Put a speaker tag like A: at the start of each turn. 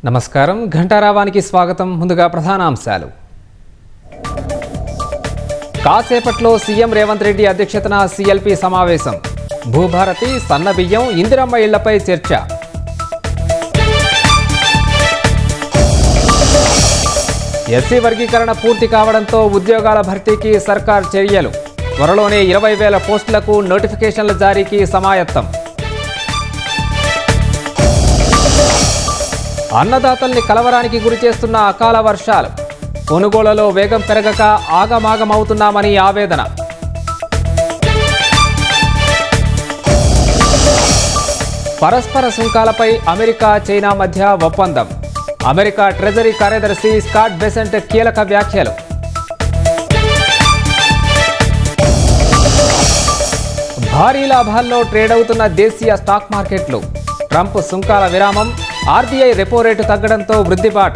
A: నమస్కారం ఘంటారావానికి స్వాగతం. ముందుగా ప్రధానాంశాలు. కాసేపట్లో సీఎం రేవంత్ రెడ్డి అధ్యక్షతన సీఎల్పీ సమావేశం. భూభారతి, సన్నబియ్యం, ఇందిరమ్మ ఇళ్లపై చర్చ. ఎస్సీ వర్గీకరణ పూర్తి కావడంతో ఉద్యోగాల భర్తీకి సర్కార్ చర్యలు. త్వరలోనే 20,000 పోస్టులకు నోటిఫికేషన్ల జారీకి సమాయత్తం. అన్నదాతల్ని కలవరానికి గురిచేస్తున్న అకాల వర్షాలు. కొనుగోళ్లలో వేగం పెరగక ఆగమాగమవుతున్నామని ఆవేదన. పరస్పర సుంకాలపై అమెరికా, చైనా మధ్య ఒప్పందం. అమెరికా ట్రెజరీ కార్యదర్శి స్కాట్ బెసెంట్ కీలక వ్యాఖ్యలు. భారీ లాభాల్లో ట్రేడ్ అవుతున్న దేశీయ స్టాక్ మార్కెట్లు. ట్రంప్ సుంకాల విరామం, ఆర్బీఐ రెపో రేటు తగ్గడంతో వృద్ధిబాట.